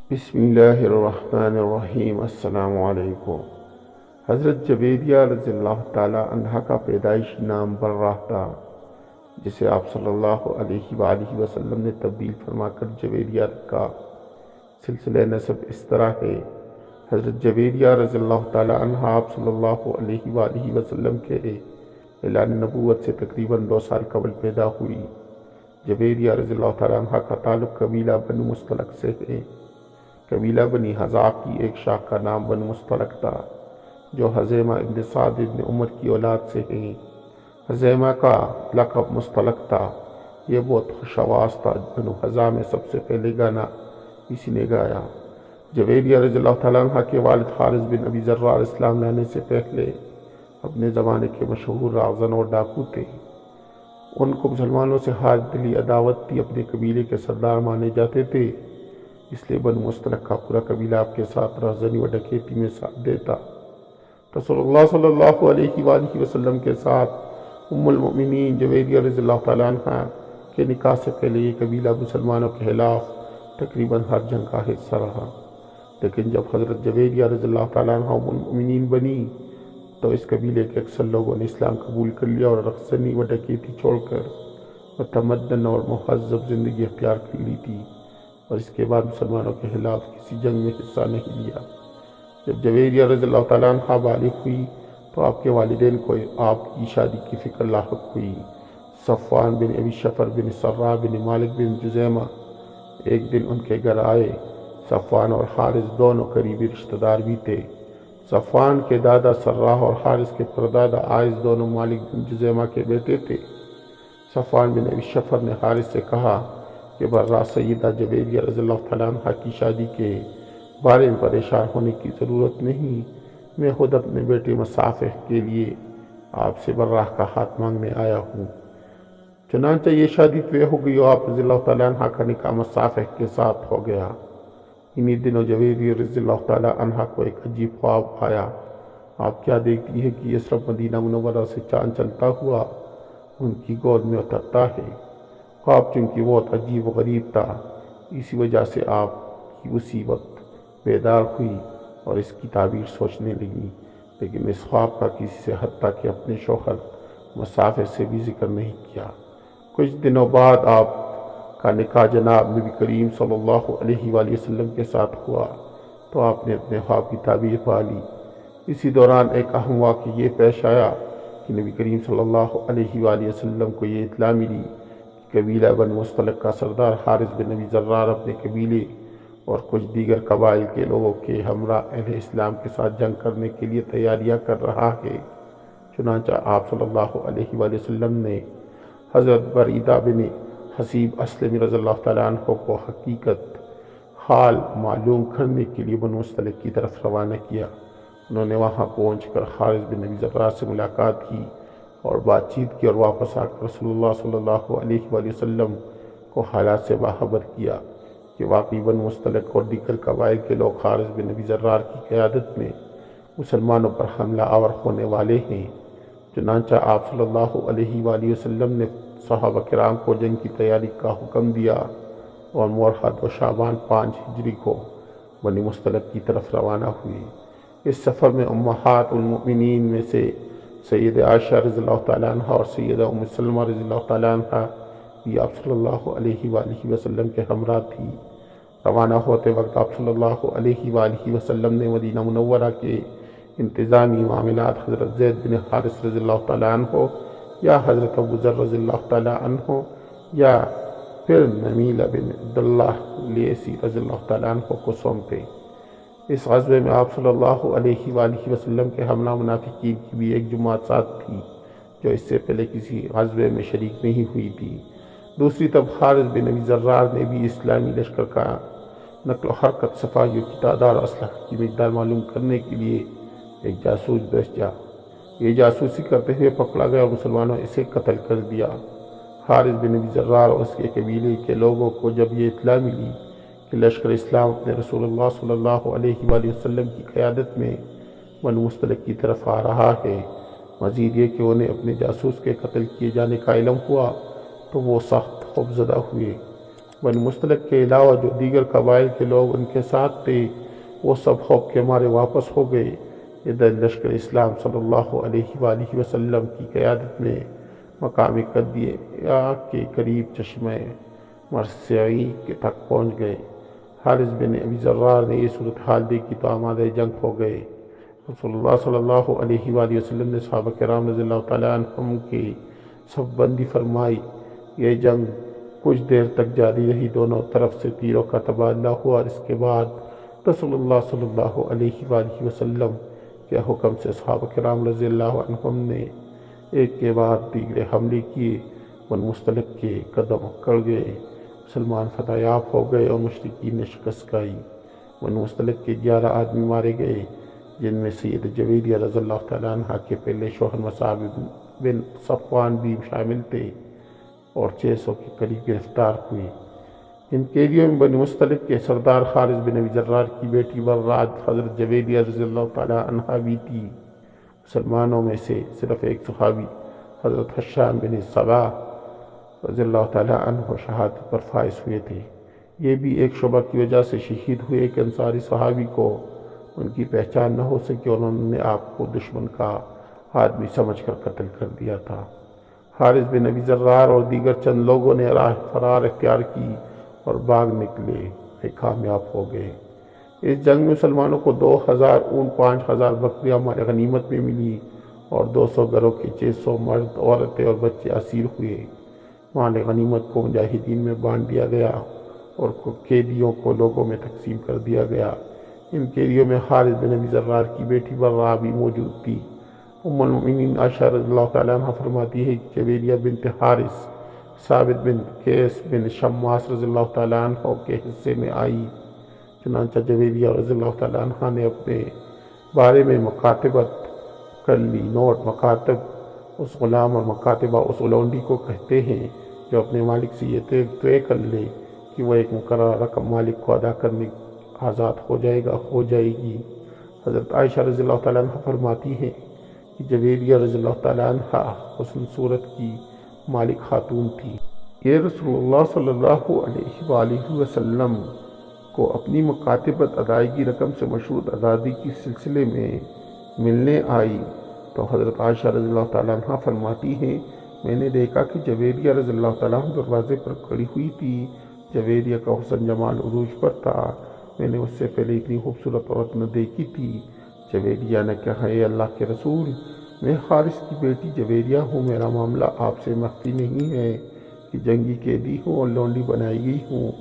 بسم اللہ الرحمن الرحیم۔ السلام علیکم۔ حضرت جویریہ رضی اللہ تعالی عنہ کا پیدائشی نام برہ تھا، جسے آپ صلی اللہ علیہ وآلہ وسلم نے تبدیل فرما کر جویریہ رکھا۔ سلسلہ نسب اس طرح ہے: حضرت جویریہ رضی اللہ تعالی عنہ آپ صلی اللہ علیہ وآلہ وسلم کے اعلان نبوت سے تقریباً 2 سال قبل پیدا ہوئی۔ جویریہ رضی اللہ تعالی عنہ کا تعلق قبیلہ بنو مستلق سے ہے۔ قبیلہ بنی حذاف کی ایک شاخ کا نام بنو مستلق تھا، جو حذیمہ ابن سعد ابن عمر کی اولاد سے ہیں۔ حذیمہ کا لقب مستلق تھا۔ یہ بہت خوش آواز تھا۔ بنو حذا میں سب سے پہلے گانا اسی نے گایا۔ جویریہ رضی اللہ تعالیٰ عنہ کے والد حارث بن ابی ذرار اسلام لانے سے پہلے اپنے زمانے کے مشہور راغزن اور ڈاکو تھے۔ ان کو مسلمانوں سے ہار دلی عداوت تھی۔ اپنے قبیلے کے سردار مانے جاتے تھے، اس لیے بنو مستلق کا پورا قبیلہ آپ کے ساتھ رہزنی و ڈکیتی میں ساتھ دیتا۔ رسول اللہ صلی اللہ علیہ وآلہ وسلم کے ساتھ ام المؤمنین جویریہ رضی اللہ تعالیٰ عنہ کے نکاح سے پہلے یہ قبیلہ مسلمانوں کے خلاف تقریباً ہر جنگ کا حصہ رہا، لیکن جب حضرت جویریہ رضی اللہ تعالیٰ عنہ ام المؤمنین بنی تو اس قبیلے کے اکثر لوگوں نے اسلام قبول کر لیا اور رہزنی و ڈکیتی چھوڑ کر متمدن اور مہذب زندگی اختیار کر لی تھی، اور اس کے بعد مسلمانوں کے خلاف کسی جنگ میں حصہ نہیں لیا۔ جب جویریہ رضی اللہ تعالیٰ عنہ بالغ ہوئی تو آپ کے والدین کو آپ کی شادی کی فکر لاحق ہوئی۔ صفوان بن ابی شفر بن سرا بن مالک بن جزیمہ ایک دن ان کے گھر آئے۔ صفوان اور حارث دونوں قریبی رشتہ دار بھی تھے۔ صفوان کے دادا سراہ اور حارث کے پردادا عائز دونوں مالک بن جزیمہ کے بیٹے تھے۔ صفوان بن ابی شفر نے حارث سے کہا کہ برہ سیدہ جویریہ رضی اللہ تعالیٰ عنہ کی شادی کے بارے میں پریشان ہونے کی ضرورت نہیں، میں خود اپنے بیٹے مصافح کے لیے آپ سے برہ کا ہاتھ مانگنے آیا ہوں۔ چنانچہ یہ شادی طے ہو گئی اور آپ رضی اللہ تعالیٰ عنہ کا نکاح مصافح کے ساتھ ہو گیا۔ انہی دنوں جویریہ رضی اللہ تعالیٰ عنہ کو ایک عجیب خواب آیا۔ آپ کیا دیکھتی ہے کہ یثرب مدینہ منورہ سے چاند چلتا ہوا ان کی گود میں اترتا ہے۔ خواب چونکہ بہت عجیب و غریب تھا، اسی وجہ سے آپ کی اسی وقت بیدار ہوئی اور اس کی تعبیر سوچنے لگی، لیکن اس خواب کا کسی سے حتیٰ کہ اپنے شوہر مصافح سے بھی ذکر نہیں کیا۔ کچھ دنوں بعد آپ کا نکاح جناب نبی کریم صلی اللہ علیہ وآلہ وسلم کے ساتھ ہوا تو آپ نے اپنے خواب کی تعبیر پا لی۔ اسی دوران ایک اہم واقعہ یہ پیش آیا کہ نبی کریم صلی اللہ علیہ وآلہ وسلم کو یہ اطلاع ملی کہ قبیلہ بنو مستلق کا سردار حارث بن ابی ذرار اپنے قبیلے اور کچھ دیگر قبائل کے لوگوں کے ہمراہ اہل اسلام کے ساتھ جنگ کرنے کے لیے تیاریاں کر رہا ہے۔ چنانچہ آپ صلی اللہ علیہ وآلہ وسلم نے حضرت بریدہ بن حصیب اسلمی رضی اللہ تعالیٰ عنہ کو حقیقت حال معلوم کرنے کے لیے بنو مستلق کی طرف روانہ کیا۔ انہوں نے وہاں پہنچ کر حارث بن ابی ذرار سے ملاقات کی اور بات چیت کی، اور واپس آ کر رسول اللہ صلی اللہ علیہ وآلہ وسلم کو حالات سے باخبر کیا کہ واقعی بنو مستلق اور دیگر قبائل کے لوگ حارث بن ابی ذرار کی قیادت میں مسلمانوں پر حملہ آور ہونے والے ہیں۔ چنانچہ آپ صلی اللہ علیہ وآلہ وسلم نے صحابہ کرام کو جنگ کی تیاری کا حکم دیا اور مورخہ 2 شعبان 5 ہجری کو بنی مستلق کی طرف روانہ ہوئے۔ اس سفر میں امہات المؤمنین میں سے سیدہ عائشہ رضی اللہ تعالیٰ عنہ اور سیدہ ام سلمہ رضی اللہ تعالیٰ عنہ بھی آپ صلی اللہ علیہ وآلہ وسلم کے ہمراہ تھی۔ روانہ ہوتے وقت آپ صلی اللہ علیہ وآلہ وسلم نے مدینہ منورہ کے انتظامی معاملات حضرت زید بن حارث رضی اللہ تعالیٰ عنہ یا حضرت ابو ذر رضی اللہ تعالیٰ عنہ یا پھر نمیلہ بن عبداللہ لیسی رضی اللہ تعالیٰ عنہ کو سونپے۔ اس غزوے میں آپ صلی اللہ علیہ وآلہ وسلم کے ہمراہ منافقین کی بھی ایک جماعت ساتھ تھی، جو اس سے پہلے کسی غزوے میں شریک نہیں ہوئی تھی۔ دوسری طرف حارث بن ابی ذرار نے بھی اسلامی لشکر کا نقل و حرکت، صفائیوں کی تعداد اور اسلحہ کی مقدار معلوم کرنے کے لیے ایک جاسوس بھیجا۔ یہ جاسوسی کرتے ہوئے پکڑا گیا اور مسلمانوں نے اسے قتل کر دیا۔ حارث بن ابی ذرار اور اس کے قبیلے کے لوگوں کو جب یہ اطلاع ملی کہ لشکر اسلام اپنے رسول اللہ صلی اللہ علیہ وآلہ وسلم کی قیادت میں بنو مستلق کی طرف آ رہا ہے، مزید یہ کہ انہیں اپنے جاسوس کے قتل کیے جانے کا علم ہوا، تو وہ سخت خوفزدہ ہوئے۔ بنی مستلق کے علاوہ جو دیگر قبائل کے لوگ ان کے ساتھ تھے وہ سب خوف کے مارے واپس ہو گئے۔ ادھر لشکر اسلام صلی اللہ علیہ وآلہ وسلم کی قیادت میں مقام قدیہ کے قریب چشمہ مرصعی کے تک پہنچ گئے۔ حارث بن ابی ذرار نے یہ صورتحال دیکھی تو آمادہ جنگ ہو گئے۔ رسول اللہ صلی اللہ علیہ وآلہ وسلم نے صحابہ کرام رضی اللہ تعالیٰ عنہم کی صف بندی فرمائی۔ یہ جنگ کچھ دیر تک جاری رہی، دونوں طرف سے تیروں کا تبادلہ ہوا اور اس کے بعد رسول اللہ صلی اللہ علیہ وآلہ وسلم کے حکم سے صحابہ کرام رضی اللہ عنہم نے ایک کے بعد دیگر حملے کیے۔ بنی مستلق کے قدم اکڑ گئے، مسلمان فتح یاب ہو گئے اور مشرکین نے شکست کھائی۔ بنی مستلق کے 11 آدمی مارے گئے، جن میں سید جویریہ رضی اللہ تعالیٰ عنہ کے پہلے شوہر مصعب بن صفوان بھی شامل تھے اور 600 کے قریب گرفتار ہوئے۔ ان قیدیوں میں بنی مستلق کے سردار حارث بن ابی ذرار کی بیٹی برات حضرت جویریہ رضی اللہ تعالیٰ عنہ بھی تھی۔ مسلمانوں میں سے صرف ایک صحابی حضرت حشام بن صبا رضی اللہ تعالیٰ عنہ شہادت پر فائز ہوئے تھے۔ یہ بھی ایک شبہ کی وجہ سے شہید ہوئے کہ انصاری صحابی کو ان کی پہچان نہ ہو سکی اور انہوں نے آپ کو دشمن کا آدمی سمجھ کر قتل کر دیا تھا۔ حارث بن ابی ذرار اور دیگر چند لوگوں نے راہ فرار اختیار کی اور بھاگ نکلے میں کامیاب ہو گئے۔ اس جنگ میں مسلمانوں کو 2000 اونٹ، 5000 بکریاں مال غنیمت میں ملی اور 200 گھروں کے 600 مرد، عورتیں اور بچے اسیر ہوئے۔ مال غنیمت کو مجاہدین میں بانٹ دیا گیا اور قیدیوں کو لوگوں میں تقسیم کر دیا گیا۔ ان قیدیوں میں حارث بن ابی ذرار کی بیٹی برا بھی موجود تھی۔ ام المؤمنین عائشہ رضی اللہ تعالیٰ عنہ فرماتی ہے کہ جویریہ بنت حارث ثابت بن قیس بن شماس رضی اللہ تعالیٰ عنہ کے حصے میں آئی۔ چنانچہ جویریہ رضی اللہ تعالیٰ عنہ نے اپنے بارے میں مکاتبت کر لی۔ نوٹ: مکاتب اس غلام اور مکاتبہ اس لونڈی کو کہتے ہیں جو اپنے مالک سے یہ طے کر لے کہ وہ ایک مقررہ رقم مالک کو ادا کرنے آزاد ہو جائے گی۔ حضرت عائشہ رضی اللہ تعالیٰ عنہ فرماتی ہیں کہ جویریہ رضی اللہ تعالیٰ عنہ حسن صورت کی مالک خاتون تھی۔ یہ رسول اللہ صلی اللہ علیہ وآلہ وسلم کو اپنی مکاتبت ادائیگی رقم سے مشروط آزادی کی سلسلے میں ملنے آئی تو حضرت عائشہ رضی اللہ تعالیٰ عنہ فرماتی ہیں میں نے دیکھا کہ جویریہ رضی اللہ تعالیٰ عنہ دروازے پر کھڑی ہوئی تھی۔ جویریہ کا حسن جمال عروج پر تھا۔ میں نے اس سے پہلے اتنی خوبصورت عورت نہ دیکھی تھی۔ جویریہ نے کہا اے اللہ کے رسول، میں حارث کی بیٹی جویریہ ہوں، میرا معاملہ آپ سے مخفی نہیں ہے کہ جنگی قیدی ہوں اور لونڈی بنائی گئی ہوں۔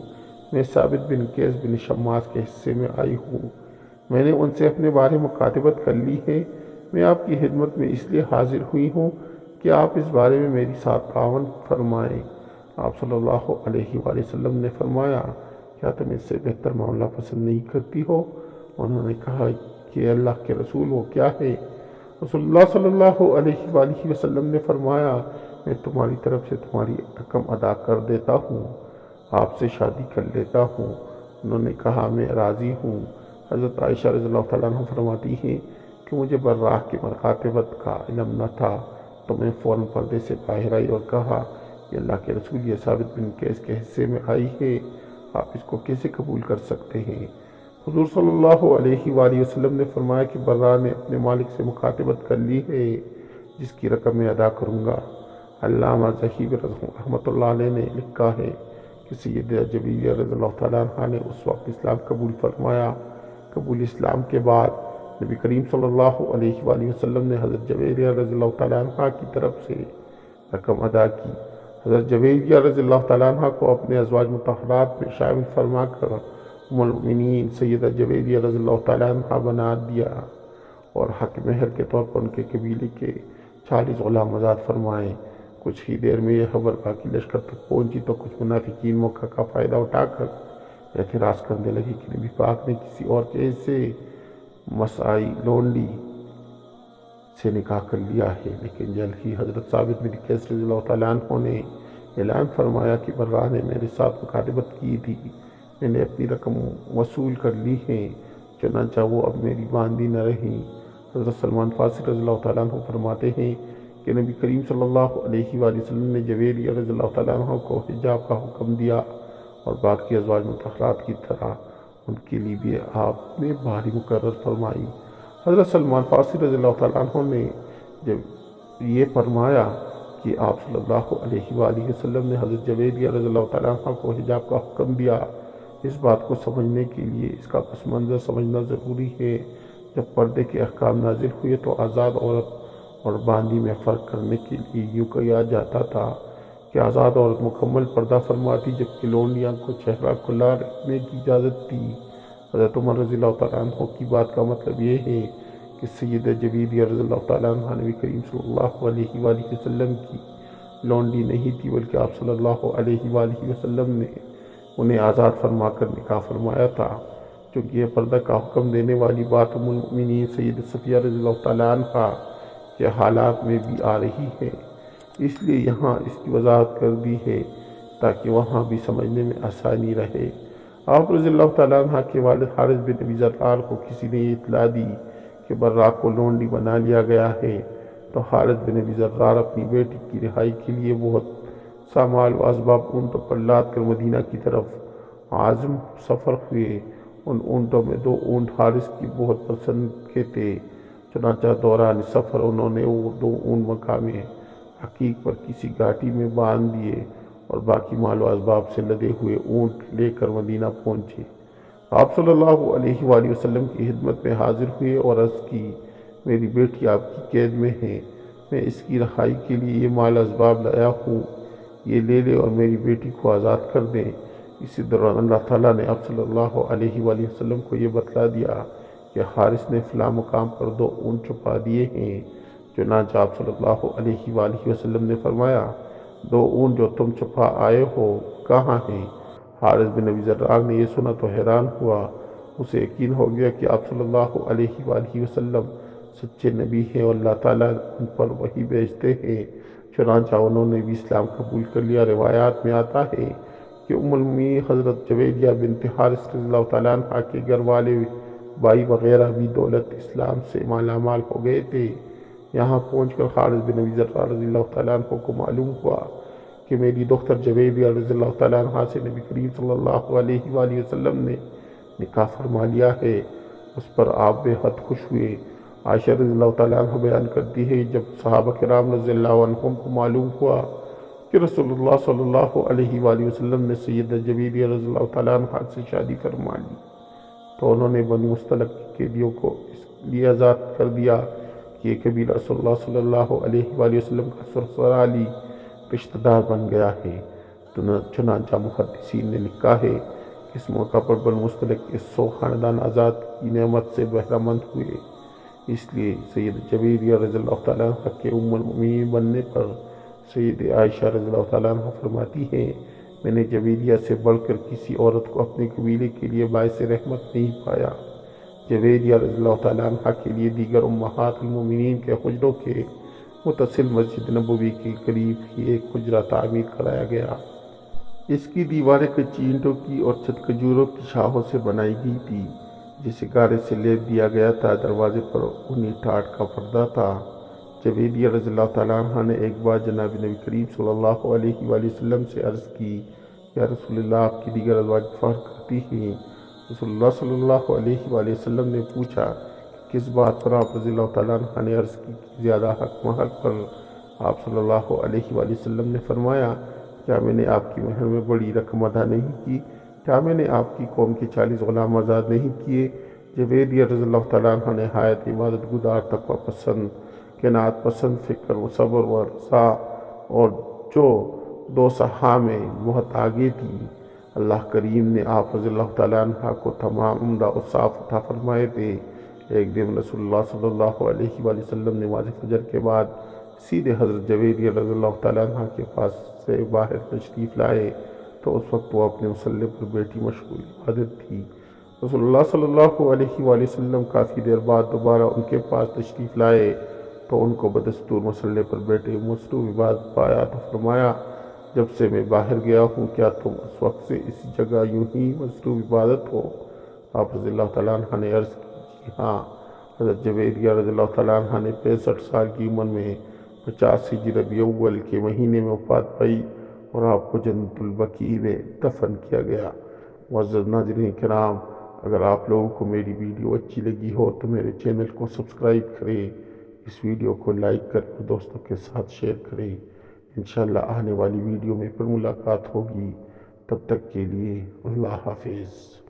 میں ثابت بن قیس بن شماس کے حصے میں آئی ہوں۔ میں نے ان سے اپنے بارے مکاتبت کر لی ہے۔ میں آپ کی خدمت میں اس لیے حاضر ہوئی ہوں کہ آپ اس بارے میں میری ساتھ تعاون فرمائیں۔ آپ صلی اللہ علیہ وآلہ وسلم نے فرمایا کیا تم اس سے بہتر معاملہ پسند نہیں کرتی ہو؟ انہوں نے کہا کہ اللہ کے رسول وہ کیا ہے؟ رسول اللہ صلی اللہ علیہ وآلہ وسلم نے فرمایا میں تمہاری طرف سے تمہاری رقم ادا کر دیتا ہوں، آپ سے شادی کر لیتا ہوں۔ انہوں نے کہا میں راضی ہوں۔ حضرت عائشہ رضی اللہ تعالیٰ عنہ فرماتی ہیں کہ مجھے براہ کی مکاتبت کا علم نہ تھا تو میں فوراً پردے سے باہر آئی اور کہا کہ اللہ کے رسول یہ ثابت بن قیس کے حصے میں آئی ہے، آپ اس کو کیسے قبول کر سکتے ہیں؟ حضور صلی اللہ علیہ وآلہ وسلم نے فرمایا کہ برا نے اپنے مالک سے مکاتبت کر لی ہے جس کی رقم میں ادا کروں گا۔ علامہ ذہبی رحمۃ اللہ علیہ نے لکھا ہے کہ سیدہ جویریہ رضی اللہ تعالیٰ عنہ نے اس وقت اسلام قبول فرمایا۔ قبول اسلام کے بعد نبی کریم صلی اللہ علیہ وآلہ وسلم نے حضرت جویریہ رضی اللہ تعالیٰ عنہ کی طرف سے رقم ادا کی۔ حضرت جویریہ رضی اللہ تعالیٰ عنہ کو اپنے ازواج مطہرات میں شامل فرما کر ام المؤمنین سیدہ جویریہ رضی اللہ تعالیٰ عنہ بنا دیا اور حق مہر کے طور پر ان کے قبیلے کے 40 غلام آزاد فرمائے۔ کچھ ہی دیر میں یہ خبر باقی لشکر تک پہنچی تو کچھ منافقین موقع کا فائدہ اٹھا کر اعتراض کرنے لگے کہ نبی پاک نے کسی اور کے سے مسائی لونڈی سے نکاح کر لیا ہے، لیکن جلد ہی حضرت ثابت بن قیس رضی اللہ تعالیٰ عنہ نے اعلان فرمایا کہ برا نے میرے ساتھ مکاتبت کی تھی، میں نے اپنی رقم وصول کر لی ہے، چنانچہ وہ اب میری باندھی نہ رہی۔ حضرت سلمان فارسی رضی اللہ تعالیٰ عنہ فرماتے ہیں کہ نبی کریم صلی اللہ علیہ وآلہ وسلم نے جویریہ رضی اللہ تعالیٰ عنہ کو حجاب کا حکم دیا اور باقی ازواج مطہرات کی طرح ان کے لیے بھی آپ نے باری مقرر فرمائی۔ حضرت سلمان فارسی رضی اللہ تعالیٰ عنہ نے جب یہ فرمایا کہ آپ صلی اللہ علیہ وآلہ وسلم نے حضرت جویریہ رضی اللہ تعالیٰ عنہ کو حجاب کا حکم دیا، اس بات کو سمجھنے کے لیے اس کا پس منظر سمجھنا ضروری ہے۔ جب پردے کے احکام نازل ہوئے تو آزاد عورت اور باندی میں فرق کرنے کے لیے یوں کہا جاتا تھا کہ آزاد عورت مکمل پردہ فرماتی جبکہ لونڈیاں کو چہرہ کھلا رکھنے کی اجازت تھی۔ حضرت عمر رضی اللہ تعالیٰ عنہ کی بات کا مطلب یہ ہے کہ سیدہ جویریہ رضی اللہ تعالیٰ عنہ نبی کریم صلی اللہ علیہ وآلہ وسلم کی لونڈی نہیں تھی، بلکہ آپ صلی اللہ علیہ وآلہ وسلم نے انہیں آزاد فرما کر نکاح فرمایا تھا۔ چونکہ یہ پردہ کا حکم دینے والی بات ام المؤمنین سیدہ صفیہ رضی اللہ تعالیٰ عنہ کے حالات میں بھی آ رہی ہے، اس لیے یہاں اس کی وضاحت کر دی ہے تاکہ وہاں بھی سمجھنے میں آسانی رہے۔ آپ رضی اللہ تعالیٰ عنہ کے والد حارث بن ابی ذرار کو کسی نے یہ اطلاع دی کہ برا کو لونڈی بنا لیا گیا ہے، تو حارث بن ابی ذرار اپنی بیٹی کی رہائی کے لیے بہت سامان و اسباب اونٹوں پر لاد کر مدینہ کی طرف عازم سفر ہوئے۔ ان اونٹوں میں 2 اونٹ حارث کی بہت پسند کے تھے، چنانچہ دوران سفر انہوں نے وہ 2 اونٹ مقام حقیق پر کسی گھاٹی میں باندھ دیے اور باقی مال و اسباب سے لدے ہوئے اونٹ لے کر مدینہ پہنچے۔ آپ صلی اللہ علیہ وآلہ وسلم کی خدمت میں حاضر ہوئے اور عرض کی، میری بیٹی آپ کی قید میں ہے، میں اس کی رہائی کے لیے یہ مال اسباب لایا ہوں، یہ لے لے اور میری بیٹی کو آزاد کر دیں۔ اسی دوران اللہ تعالیٰ نے آپ صلی اللہ علیہ وآلہ وسلم کو یہ بتلا دیا کہ حارث نے فلاں مقام پر 2 اونٹ چھپا دیے ہیں۔ چنانچہ آپ صلی اللہ علیہ وآلہ وسلم نے فرمایا، 2 اونٹ جو تم چھپا آئے ہو کہاں ہیں؟ حارث بن ابی ذرار نے یہ سنا تو حیران ہوا، اسے یقین ہو گیا کہ آپ صلی اللہ علیہ وآلہ وسلم سچے نبی ہیں اور اللہ تعالیٰ ان پر وحی بھیجتے ہیں۔ چنانچہ انہوں نے بھی اسلام قبول کر لیا۔ روایات میں آتا ہے کہ ام المؤمنین حضرت جویریہ بنت حارث رضی اللہ تعالیٰ عنہ کے گھر والے بھائی وغیرہ بھی دولت اسلام سے مالا مال ہو گئے تھے۔ یہاں پہنچ کر حارث بن ابی ذرار رضی اللہ تعالیٰ عنہ کو معلوم ہوا کہ میری دختر جویریہ رضی اللہ تعالیٰ عنہ سے نبی کریم صلی اللہ علیہ وآلہ وسلم نے نکاح فرما لیا ہے۔ اس پر آپ بے حد خوش ہوئے۔ عائشہ رضی اللہ تعالیٰ عنہ بیان کرتی ہے، جب صحابہ کرام رضی اللہ عنہم کو معلوم ہوا کہ رسول اللہ صلی اللہ علیہ وآلہ وسلم نے سیدہ جویریہ رضی اللہ تعالیٰ عنہ سے شادی فرما لی تو انہوں نے بنی مستلق کے قیدیوں کو اس لیے آزاد کر دیا کہ یہ قبیلہ رسول اللہ صلی اللہ علیہ وآلہ وسلم کا سسرالی رشتہ دار بن گیا ہے۔ چنانچہ محدثین نے لکھا ہے کہ اس موقع پر بنی مستلق کے 100 خاندان آزاد کی نعمت سے بہرہ مند ہوئے۔ اس لیے سید جویریہ رضی اللہ تعالیٰ عنہ کے ام المؤمنین بننے پر سید عائشہ رضی اللہ تعالیٰ عنہ فرماتی ہیں، میں نے جویریہ سے بڑھ کر کسی عورت کو اپنے قبیلے کے لیے باعث رحمت نہیں پایا۔ جویریہ رضی اللہ تعالیٰ عنہ کے لیے دیگر امہات المؤمنین کے حجروں کے متصل مسجد نبوی کے قریب ہی ایک حجرہ تعمیر کرایا گیا۔ اس کی دیواریں کچی اینٹوں کی اور چھت کھجوروں کی شاخوں سے بنائی گئی تھی، جسے گارے سے لیپ دیا گیا تھا۔ دروازے پر اونی ٹاٹ کا پردہ تھا۔ جویریہ رضی اللہ تعالیٰ عنہ نے ایک بار جناب نبی کریم صلی اللہ علیہ وآلہ وسلم سے عرض کی، یا رسول اللہ، آپ کی دیگر ازواج فخر کرتی ہیں۔ رسول اللہ صلی اللہ علیہ وآلہ وسلم نے پوچھا کہ کس بات پر؟ آپ رضی اللہ تعالیٰ عنہ نے عرض کی کہ زیادہ حق مہر پر۔ آپ صلی اللہ علیہ وآلہ وسلم نے فرمایا، کیا میں نے آپ کی مہر میں بڑی رقم ادا نہیں کی؟ کیا میں نے آپ کی قوم کے 40 غلام آزاد نہیں کیے؟ جویریہ رضی اللہ تعالیٰ عنہ نے نہایت عبادت گزار، تقوی پسند، قناعت پسند، فکر و صبر و رضا اور جو 2 صحا میں بہت آگے تھی۔ اللہ کریم نے آپ رضی اللہ تعالیٰ عنہ کو تمام عمدہ اوصاف عطا فرمائے تھے۔ ایک دن رسول اللہ صلی اللہ علیہ وآلہ وسلم نماز فجر کے بعد سیدھے حضرت جویریہ رضی اللہ تعالیٰ عنہ کے پاس سے باہر تشریف لائے تو اس وقت وہ اپنے مصلی پر بیٹھی مشغول عبادت تھی۔ رسول اللہ صلی اللہ علیہ وآلہ وسلم کافی دیر بعد دوبارہ ان کے پاس تشریف لائے تو ان کو بدستور مصلی پر بیٹھے مصروف عبادت پایا تو فرمایا، جب سے میں باہر گیا ہوں کیا تم اس وقت سے اسی جگہ یوں ہی مصروف عبادت ہو؟ آپ رضی اللہ تعالیٰ عنہ نے عرض کی، جی ہاں۔ حضرت جویریہ رضی اللہ تعالیٰ عنہ نے 65 سال کی عمر میں 50 ہجری ربیع الاول کے مہینے میں وفات پائی اور آپ کو جنت البقیع میں دفن کیا گیا۔ معزز ناظرین کرام، اگر آپ لوگوں کو میری ویڈیو اچھی لگی ہو تو میرے چینل کو سبسکرائب کریں، اس ویڈیو کو لائک کریں اور دوستوں کے ساتھ شیئر کریں۔ انشاءاللہ آنے والی ویڈیو میں پھر ملاقات ہوگی، تب تک کے لیے اللہ حافظ۔